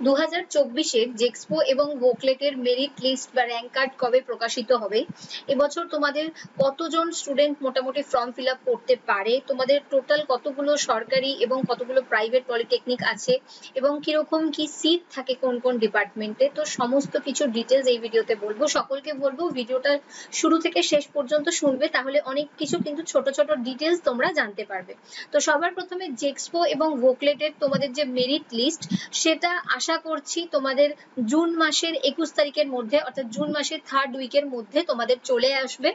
2024-এর জেক্সপো এবং ভোকলেটের merit list বা rank card কবে প্রকাশিত হবে, এবছর তোমাদের কতজন স্টুডেন্ট মোটামুটি ফর্ম ফিল আপ করতে পারে, তোমাদের টোটাল কতগুলো সরকারি এবং কতগুলো প্রাইভেট পলিটেকনিক আছে এবং কিরকম কি সিট থাকে কোন কোন ডিপার্টমেন্টে, তো সমস্ত কিছু ডিটেলস এই ভিডিওতে বলবো। সকলকে বলবো ভিডিওটা শুরু থেকে শেষ পর্যন্ত শুনবে, তাহলে অনেক কিছু কিন্তু ছোট ছোট ডিটেলস তোমরা জানতে পারবে। তো সবার প্রথমে জেক্সপো এবং ভোকলেটের তোমাদের যে মেরিট লিস্ট, সেটা আশা করছি তোমাদের জুন মাসের 21 তারিখের মধ্যে, অর্থাৎ জুন মাসের 3rd উইকের মধ্যে তোমাদের চলে আসবে।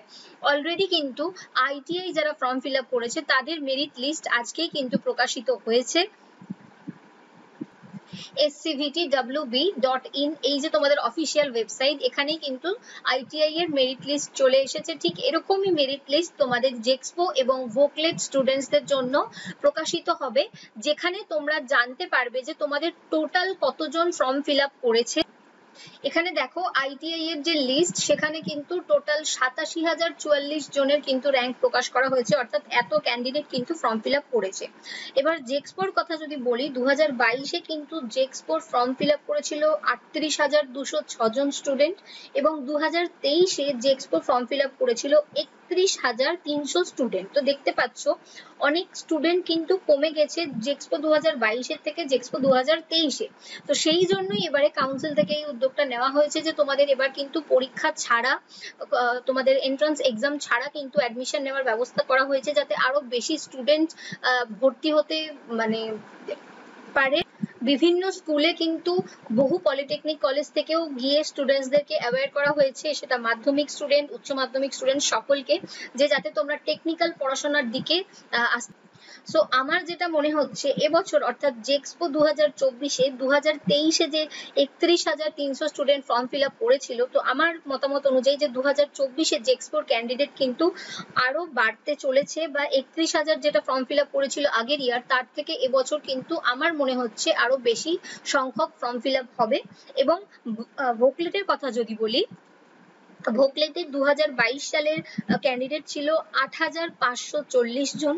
অলরেডি কিন্তু আইটিআই যারা ফর্ম ফিল আপ করেছে তাদের মেরিট লিস্ট আজকেই কিন্তু প্রকাশিত হয়েছে। scvtwb.in এই যে তোমাদের অফিসিয়াল ওয়েবসাইট, এখানেই কিন্তু আইটিআই এর মেরিট লিস্ট চলে এসেছে। ঠিক এরকমই মেরিট লিস্ট তোমাদের জেক্সপো এবং ভোকলেট স্টুডেন্টসদের জন্য প্রকাশিত হবে, যেখানে তোমরা জানতে পারবে যে তোমাদের টোটাল কতজন ফর্ম ফিল আপ করেছে। এখানে দেখো আইটিআই এর যে লিস্ট, সেখানে কিন্তু টোটাল 87,044 জনের কিন্তু র্যাঙ্ক প্রকাশ করা হয়েছে, অর্থাৎ এত ক্যান্ডিডেট কিন্তু ফর্ম ফিল আপ করেছে। এবার জেক্সপোর কথা যদি বলি, 2022-এ কিন্তু জেক্সপোর ফর্ম ফিল আপ করেছিল 38,206 জন স্টুডেন্ট এবং 2023-এ জেক্সপোর ফর্ম ফিল আপ করেছিল 31,300 স্টুডেন্ট। তো দেখতে পাচ্ছ অনেক স্টুডেন্ট কিন্তু কমে গেছে জেক্সপো 2022-এর থেকে জেক্সপো 2023-এ। তো সেই জন্যই এবারে কাউন্সিল থেকে এই উদ্যোগটা নেওয়া হয়েছে যে তোমাদের এবার কিন্তু পরীক্ষা ছাড়া, তোমাদের এন্ট্রান্স এক্সাম ছাড়া কিন্তু অ্যাডমিশন নেওয়ার ব্যবস্থা করা হয়েছে, যাতে আরো বেশি স্টুডেন্ট ভর্তি হতে মানে পারে। বিভিন্ন স্কুলে কিন্তু বহু পলিটেকনিক কলেজ থেকেও গিয়ে স্টুডেন্টসদেরকে অ্যাওয়্যার করা হয়েছে, সেটা মাধ্যমিক স্টুডেন্ট, উচ্চ মাধ্যমিক স্টুডেন্ট সকলকে, যে যাতে তোমরা টেকনিক্যাল পড়াশোনার দিকে সো আমার যেটা মনে হচ্ছে এবছর অর্থাৎ জেক্সপো 2024-এ 2023-এ যে 31,300 স্টুডেন্ট ফর্ম ফিল আপ করেছিল, তো আমার মতামত অনুযায়ী যে 2024-এ জেক্সপোর ক্যান্ডিডেট কিন্তু আরো বাড়তে চলেছে, বা 31,000 যেটা ফর্ম ফিল আপ করেছিল আগের ইয়ার, তার থেকে এবছর কিন্তু আমার মনে হচ্ছে আরো বেশি সংখ্যক ফর্ম ফিল আপ হবে। এবং ভোকলেটের কথা যদি বলি, ভোকলেটের 2022 সালের ক্যান্ডিডেট ছিল 8,540 জন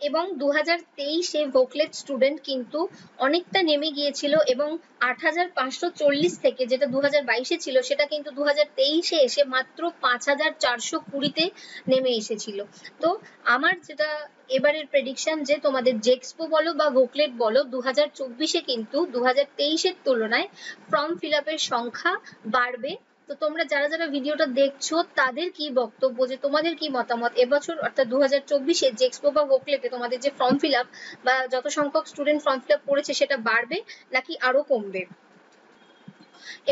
এবং 2023-এ ভোকলেট স্টুডেন্ট কিন্তু অনেকটা নেমে গিয়েছিল এবং 8,540 থেকে যেটা 2022-এ ছিল, সেটা কিন্তু 2023-এ এসে মাত্র 5,420-তে নেমে এসেছিল। তো আমার যেটা এবারের প্রেডিকশন, যে তোমাদের জেক্সপো বলো বা ভোকলেট বলো, 2024-এ কিন্তু 2023-এর তুলনায় ফর্ম ফিল আপের সংখ্যা বাড়বে। তো তোমরা যারা যারা ভিডিওটা দেখছো তাদের কি বক্তব্য, যে তোমাদের কি মতামত, এবছর অর্থাৎ 2024-এ জেক্সপো বা ভোকলেটে তোমাদের যে ফর্ম ফিল আপ বা যত সংখ্যক স্টুডেন্ট ফর্ম ফিল আপ করেছে সেটা বাড়বে নাকি আরো কমবে?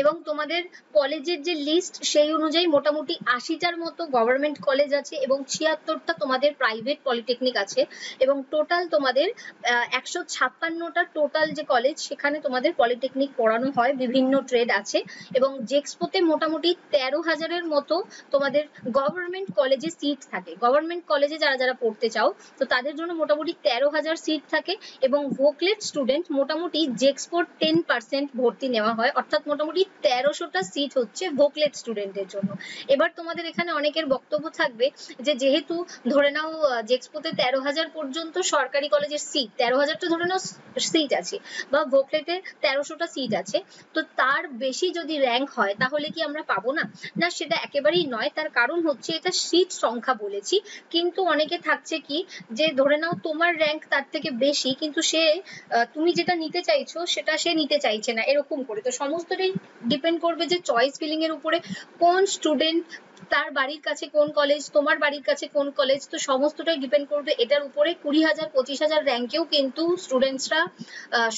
এবং তোমাদের কলেজের যে লিস্ট, সেই অনুযায়ী মোটামুটি 80টার মতো গভর্নমেন্ট কলেজ আছে এবং 76টা তোমাদের প্রাইভেট পলিটেকনিক আছে, এবং টোটাল তোমাদের 156টা টোটাল যে কলেজ, সেখানে তোমাদের পলিটেকনিক পড়ানো হয়, বিভিন্ন ট্রেড আছে। এবং জেক্সপোতে মোটামুটি 13,000-এর মতো তোমাদের গভর্নমেন্ট কলেজে সিট থাকে। গভর্নমেন্ট কলেজে যারা যারা পড়তে চাও, তো তাদের জন্য মোটামুটি 13,000 সিট থাকে। এবং ভোকলেট স্টুডেন্ট মোটামুটি জেক্সপোর 10% ভর্তি নেওয়া হয়, অর্থাৎ মোটামুটি 1300টা সিট হচ্ছে ভোকলেট স্টুডেন্টের জন্য। এবার তোমাদের এখানে অনেকের বক্তব্য থাকবে যে যেহেতু ধরে নাও জেক্সপোতে 13,000 পর্যন্ত সরকারি কলেজের সিট, 13,000টা ধরে নাও সিট আছে, বা ভোকলেটে 1300টা সিট আছে, তো তার বেশি যদি র্যাঙ্ক হয় তাহলে কি আমরা পাবো না? না, সেটা একেবারেই নয়। তার কারণ হচ্ছে এটা সিট সংখ্যা বলেছি, কিন্তু অনেকে থাকছে কি, যে ধরে নাও তোমার র্যাঙ্ক তার থেকে বেশি, কিন্তু সে তুমি যেটা নিতে চাইছো সেটা সে নিতে চাইছে না, এরকম করে। তো সমস্তটাই ডিপেন্ড করবে যে চয়েস ফিলিং এর উপরে, কোন স্টুডেন্ট, তার বাড়ির কাছে কোন কলেজ, তোমার বাড়ির কাছে কোন কলেজ, তো সমস্তটাই ডিপেন্ড করবে এটার উপরে। 20,000 25,000 র্যাঙ্কেও কিন্তু স্টুডেন্টসরা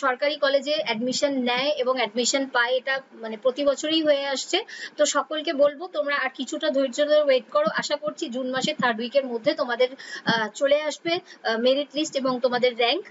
সরকারি কলেজে অ্যাডমিশন নেয় এবং অ্যাডমিশন পায়, এটা মানে প্রতি বছরই হয়ে আসছে। তো সকলকে বলবো তোমরা আর কিছুটা ধৈর্য ধরে ওয়েট করো, আশা করছি জুন মাসের 3rd উইকের মধ্যে তোমাদের চলে আসবে মেরিট লিস্ট এবং তোমাদের র্যাঙ্ক।